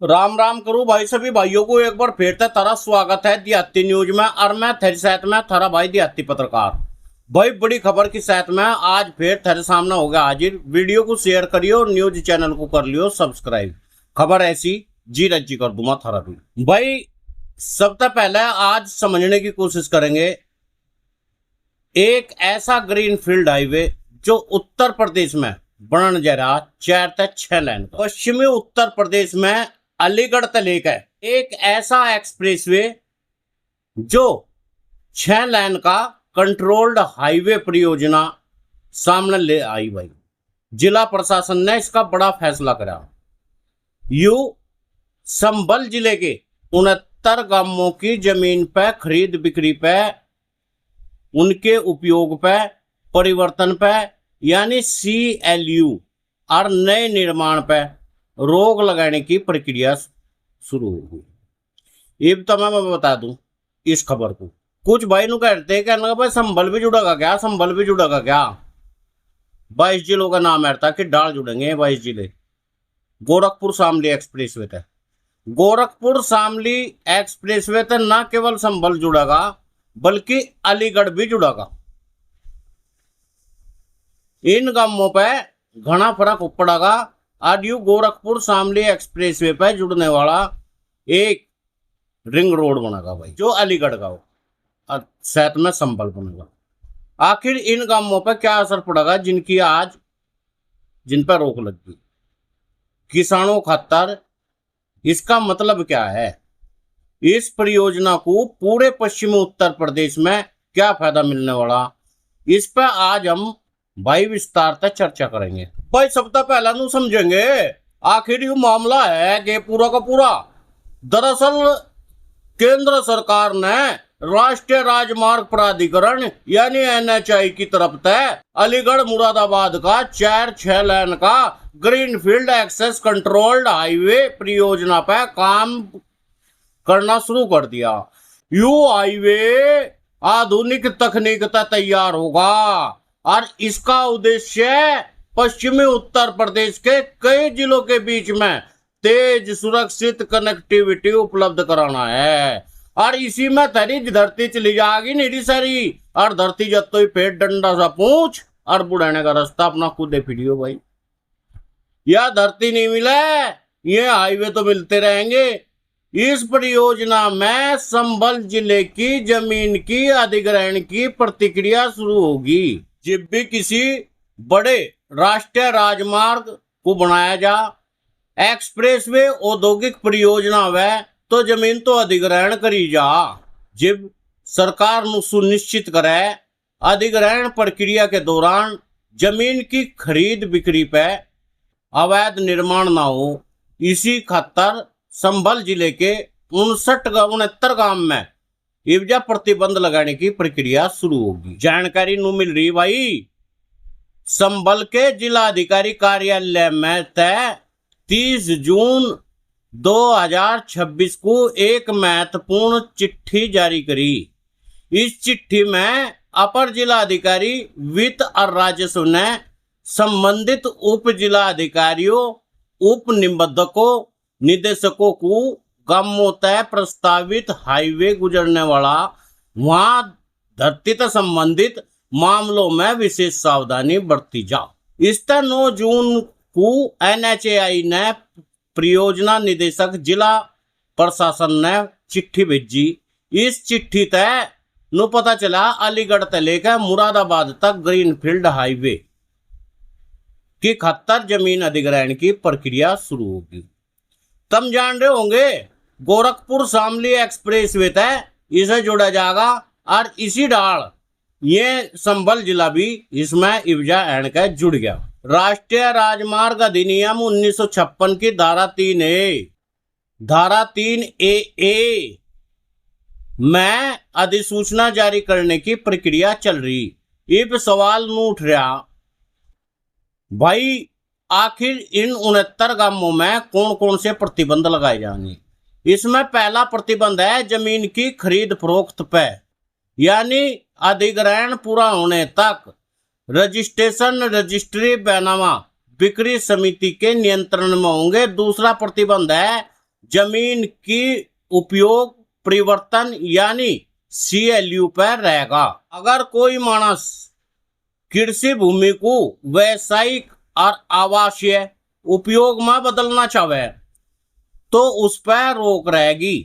राम राम करूं भाई सभी भाइयों को एक बार फिर से तारा स्वागत है देहाती न्यूज में। और मैं थारे साथ में थारा भाई देहाती पत्रकार भाई बड़ी खबर की साथ में आज फिर थारे सामने हो गया हाजिर। वीडियो को शेयर करियो और न्यूज चैनल को कर लियो सब्सक्राइब। खबर ऐसी जी रज्जी कर दूंगा थारा भी भाई। सबसे पहले आज समझने की कोशिश करेंगे एक ऐसा ग्रीन फील्ड हाईवे जो उत्तर प्रदेश में बनने जा रहा 4 से 6 लाइन का। पश्चिमी उत्तर प्रदेश में अलीगढ़ से लेकर एक ऐसा एक्सप्रेसवे जो 6 लाइन का कंट्रोल्ड हाईवे परियोजना सामने ले आई भाई। जिला प्रशासन ने इसका बड़ा फैसला करा। यू संभल जिले के 69 गांवों की जमीन पे खरीद बिक्री पे उनके उपयोग पे परिवर्तन पे यानी CLU और नए निर्माण पे रोक लगाने की प्रक्रिया शुरू होगी। अब तो मैं बता दूं इस खबर को। कुछ भाई नु कहते हैं कहना भाई संभल भी जुड़ेगा क्या, संभल भी जुड़ेगा क्या। 22 जिलों का नाम है कि डाल जुड़ेंगे 22 जिले। गोरखपुर शामली एक्सप्रेसवे थे, गोरखपुर शामली एक्सप्रेसवे थे न केवल संभल जुड़ेगा बल्कि अलीगढ़ भी जुड़ेगा। इन गांवों पे घना फर्क पड़ेगा। आज यू गोरखपुर शामली एक्सप्रेसवे पे जुड़ने वाला एक रिंग रोड बनेगा भाई जो अलीगढ़ का हो और साथ में संभल बनेगा। आखिर इन गांवों पे क्या असर पड़ेगा जिनकी आज जिन पर रोक लगी किसानों खातर, इसका मतलब क्या है, इस परियोजना को पूरे पश्चिमी उत्तर प्रदेश में क्या फायदा मिलने वाला, इस पर आज हम भाई विस्तार से चर्चा करेंगे भाई। सबसे पहला नु समझेंगे आखिर ये मामला है कि पूरा का पूरा दरअसल केंद्र सरकार ने राष्ट्रीय राजमार्ग प्राधिकरण यानी NHAI की तरफ से अलीगढ़ मुरादाबाद का 4-6 लाइन का ग्रीनफील्ड एक्सेस कंट्रोल्ड हाईवे परियोजना पे काम करना शुरू कर दिया। यू हाईवे आधुनिक तकनीक से तैयार होगा और इसका उद्देश्य पश्चिमी उत्तर प्रदेश के कई जिलों के बीच में तेज सुरक्षित कनेक्टिविटी उपलब्ध कराना है। और इसी में तेरी धरती चली जाएगी नीडी सारी और धरती जब तो पेट डंडा सा पूछ और बुढ़ाने का रास्ता अपना खुद फिरियो भाई। यह धरती नहीं मिले ये हाईवे तो मिलते रहेंगे। इस परियोजना में संभल जिले की जमीन की अधिग्रहण की प्रक्रिया शुरू होगी। जब भी किसी बड़े राष्ट्रीय राजमार्ग को बनाया जा, एक्सप्रेसवे औद्योगिक परियोजना वे तो जमीन तो अधिग्रहण करी जा। जब सरकार सुनिश्चित करे अधिग्रहण प्रक्रिया के दौरान जमीन की खरीद बिक्री पे अवैध निर्माण ना हो, इसी खातर संभल जिले के 69 गांव में इब्जा प्रतिबंध लगाने की प्रक्रिया शुरू होगी। जानकारी नु मिल रही भाई संभल के जिलाधिकारी कार्यालय में तय 30 जून 2026 को एक महत्वपूर्ण चिट्ठी जारी करी। इस चिट्ठी में अपर जिलाधिकारी वित्त और राजस्व ने संबंधित उप जिलाधिकारियों, उप निबंधकों, निदेशकों को गांवों तय प्रस्तावित हाईवे गुजरने वाला वहां धरती से संबंधित मामलों में विशेष सावधानी बरती जा। इस 9 जून को NHAI ने परियोजना निदेशक जिला प्रशासन ने चिट्ठी भेजी। इस चिट्ठी तय नु पता चला अलीगढ़ से लेकर मुरादाबाद तक ग्रीनफील्ड हाईवे की खातर जमीन अधिग्रहण की प्रक्रिया शुरू होगी। तुम जान रहे होंगे गोरखपुर शामली एक्सप्रेसवे तय इसे जोड़ा जाएगा और इसी डाल ये संभल जिला भी इसमें इब्जा एंड का जुड़ गया। राष्ट्रीय राजमार्ग अधिनियम 1956 की धारा 3A में अधिसूचना जारी करने की प्रक्रिया चल रही। इब सवाल न उठ रहा भाई आखिर इन 69 गांवों में कौन कौन से प्रतिबंध लगाए जाएंगे। इसमें पहला प्रतिबंध है जमीन की खरीद फरोख्त पे, यानी अधिग्रहण पूरा होने तक रजिस्ट्रेशन, रजिस्ट्री, बैनामा बिक्री समिति के नियंत्रण में होंगे। दूसरा प्रतिबंध है जमीन की उपयोग परिवर्तन यानी CLU पर रहेगा। अगर कोई मानस कृषि भूमि को व्यावसायिक और आवासीय उपयोग में बदलना चाहे तो उस पर रोक रहेगी।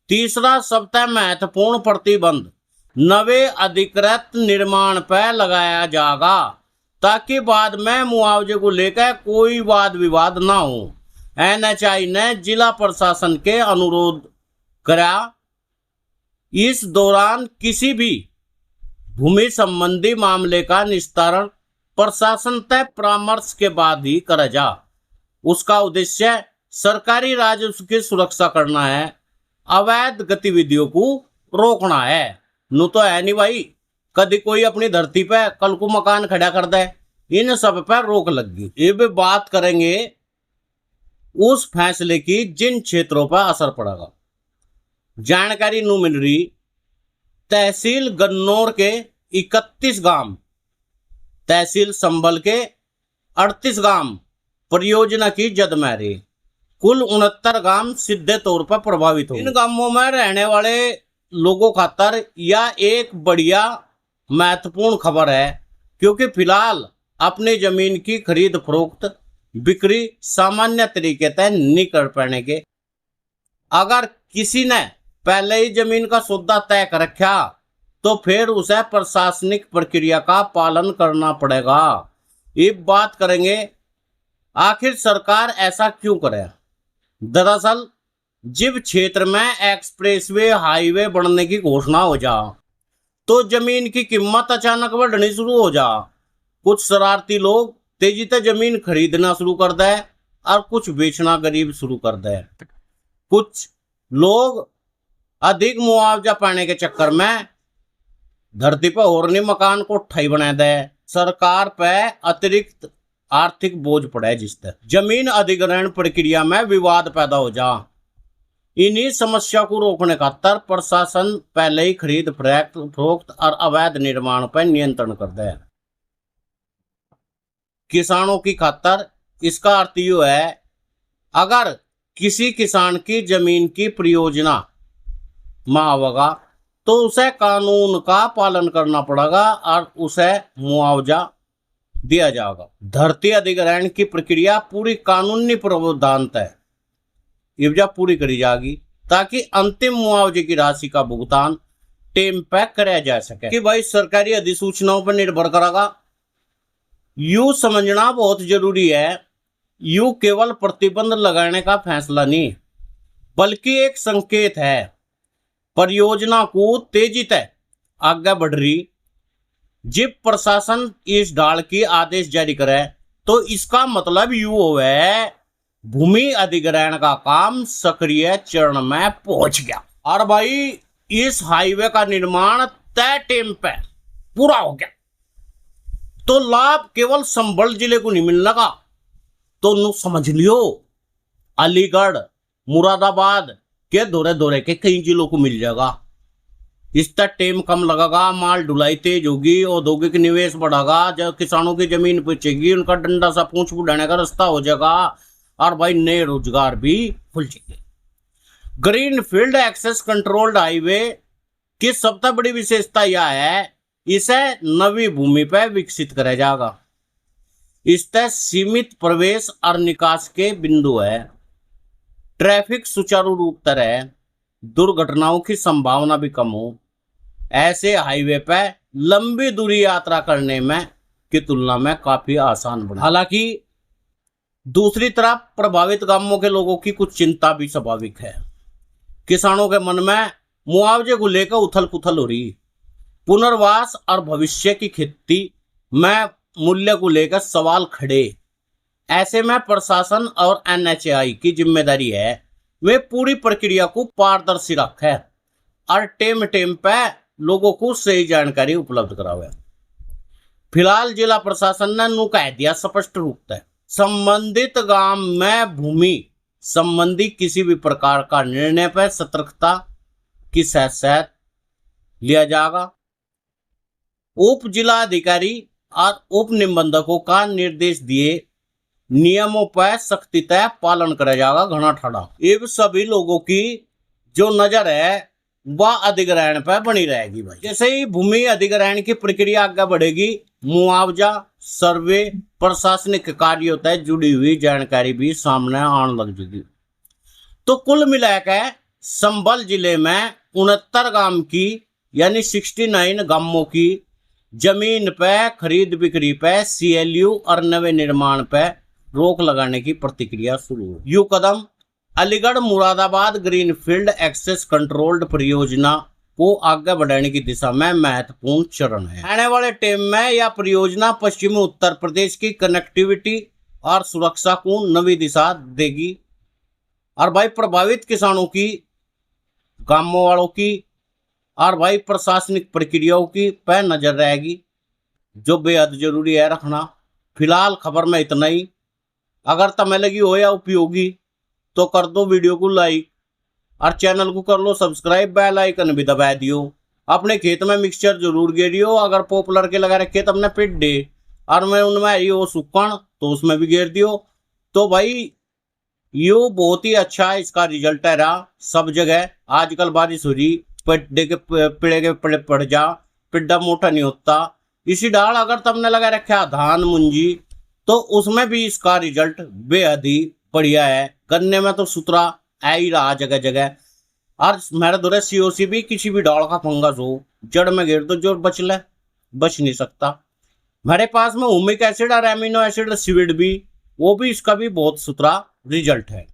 तीसरा सबसे महत्वपूर्ण प्रतिबंध नवे अधिकृत निर्माण पर लगाया जाएगा ताकि बाद में मुआवजे को लेकर कोई वाद विवाद ना हो। NHI ने जिला प्रशासन के अनुरोध करा इस दौरान किसी भी भूमि संबंधी मामले का निस्तारण प्रशासन तय परामर्श के बाद ही करा जा। उसका उद्देश्य सरकारी राजस्व की सुरक्षा करना है, अवैध गतिविधियों को रोकना है। नु तो है नहीं भाई, कभी कोई अपनी धरती पे कल को मकान खड़ा कर दे, इन सब पर रोक लगी। ये भी बात करेंगे उस फैसले की जिन क्षेत्रों पर असर पड़ेगा। जानकारी नु मिल रही तहसील गन्नौर के 31 गांव, तहसील संभल के 38 गांव परियोजना की जद में रहे, कुल 69 गांव सीधे तौर पर प्रभावित हो। इन गांवों में रहने वाले लोगों खातर यह एक बढ़िया महत्वपूर्ण खबर है क्योंकि फिलहाल अपनी जमीन की खरीद फरोख्त बिक्री सामान्य तरीके से नहीं कर पाने के। अगर किसी ने पहले ही जमीन का सौदा तय कर रखा तो फिर उसे प्रशासनिक प्रक्रिया का पालन करना पड़ेगा। ये बात करेंगे आखिर सरकार ऐसा क्यों करे। दरअसल जिस क्षेत्र में एक्सप्रेसवे हाईवे बनने की घोषणा हो जा तो जमीन की कीमत अचानक बढ़नी शुरू हो जा। कुछ शरारती लोग तेजी से जमीन खरीदना शुरू कर दे और कुछ बेचना गरीब शुरू कर दे। कुछ लोग अधिक मुआवजा पाने के चक्कर में धरती पर और नहीं मकान को ठाई बना दे। सरकार पे अतिरिक्त आर्थिक बोझ पड़े जिससे जमीन अधिग्रहण प्रक्रिया में विवाद पैदा हो जा। इन्हीं समस्या को रोकने खातर प्रशासन पहले ही खरीद फरोख्त और अवैध निर्माण पर नियंत्रण कर दे। किसानों की खातर इसका अर्थ यह है अगर किसी किसान की जमीन की परियोजना में आवेगा तो उसे कानून का पालन करना पड़ेगा और उसे मुआवजा दिया जाएगा। धरती अधिग्रहण की प्रक्रिया पूरी कानूनी प्रावधान तय इवजा पूरी करी जाएगी ताकि अंतिम मुआवजे की राशि का भुगतान टेम पे कराया जा सके। कि भाई सरकारी अधिसूचनाओं पर निर्भर करेगा। यू समझना बहुत जरूरी है, यू केवल प्रतिबंध लगाने का फैसला नहीं बल्कि एक संकेत है परियोजना को तेजी से आगे बढ़ रही। जब प्रशासन इस ढाल की आदेश जारी करे तो इसका मतलब यू है भूमि अधिग्रहण का काम सक्रिय चरण में पहुंच गया और भाई इस हाईवे का निर्माण तय टाइम पे पूरा हो गया तो लाभ केवल संभल जिले को नहीं मिलने का। तो समझ लियो अलीगढ़ मुरादाबाद के दौरे दौरे के कई जिलों को मिल जाएगा। इस तक टेम कम लगेगा, माल ढुलाई तेज होगी, औद्योगिक निवेश बढ़ेगा, जब किसानों की जमीन बेचेगी उनका डंडा सा पूंछ बुढ़ाने का रास्ता हो जाएगा और भाई नए रोजगार भी खुल जाएंगे। Green field access controlled highway की सबसे बड़ी विशेषता यह है इसे नवी भूमि पर विकसित करा जाएगा। इससे सीमित प्रवेश और निकास के बिंदु है, ट्रैफिक सुचारू रूप से रहे, दुर्घटनाओं की संभावना भी कम हो। ऐसे हाईवे पर लंबी दूरी यात्रा करने में की तुलना में काफी आसान बने। हालांकि दूसरी तरफ प्रभावित गांवों के लोगों की कुछ चिंता भी स्वाभाविक है। किसानों के मन में मुआवजे को लेकर उथल पुथल हो रही, पुनर्वास और भविष्य की खेती में मूल्य को लेकर सवाल खड़े। ऐसे में प्रशासन और NHI की जिम्मेदारी है वे पूरी प्रक्रिया को पारदर्शी रखे और टेम पे लोगों को सही जानकारी उपलब्ध करावे। फिलहाल जिला प्रशासन ने नु कह दिया स्पष्ट रूप से संबंधित गांव में भूमि संबंधी किसी भी प्रकार का निर्णय पर सतर्कता की साथ लिया जाएगा। उप जिला अधिकारी और उप निबंधकों का निर्देश दिए नियमों पर सख्ती तय पालन करा जाएगा घना ठाड़ा। ये सभी लोगों की जो नजर है वह अधिग्रहण पर बनी रहेगी भाई। जैसे ही भूमि अधिग्रहण की प्रक्रिया आगे बढ़ेगी, मुआवजा, सर्वे, प्रशासनिक कार्यों तक जुड़ी हुई जानकारी भी सामने आने लग जाएगी। तो कुल मिलाकर संभल जिले में 69 गांव की यानी 69 गांवों की जमीन पे खरीद बिक्री पे CLU और नवे निर्माण पे रोक लगाने की प्रतिक्रिया शुरू हुई। यू कदम Aligarh Moradabad greenfield access controlled परियोजना को आगे बढ़ाने की दिशा में महत्वपूर्ण चरण है। आने वाले टाइम में यह परियोजना पश्चिमी उत्तर प्रदेश की कनेक्टिविटी और सुरक्षा को नई दिशा देगी और भाई प्रभावित किसानों की, गांवों वालों की और भाई प्रशासनिक प्रक्रियाओं की पे नजर रहेगी, जो बेहद जरूरी है रखना। फिलहाल खबर में इतना ही। अगर तुम्हें लगी हो या उपयोगी तो कर दो वीडियो को लाइक और चैनल को कर लो सब्सक्राइब, बेल आइकन भी दबा दियो। अपने खेत में मिक्सचर जरूर गेरियो, अगर पॉपुलर के लगा रखे तो अपने पिट दे और मैं उनमें ये सुक्कण तो उसमें भी घेर दियो। तो भाई यो बहुत ही अच्छा इसका रिजल्ट है रहा सब जगह। आजकल बारिश हो रही, पेड़े के पड़ जा, पिड्डा मोटा नहीं होता। इसी डाल अगर तुमने लगा रखा धान मुंजी तो उसमें भी इसका रिजल्ट बेहद ही बढ़िया है। गन्ने में तो सुतरा आ ही रहा जगह जगह। और मेरे दौरे COC भी किसी भी डाल का फंगस हो जड़ में घेर दो, जो बच नहीं सकता। मेरे पास में हुमिक एसिड और एमिनो एसिड सीविड भी, वो भी इसका भी बहुत सुथरा रिजल्ट है।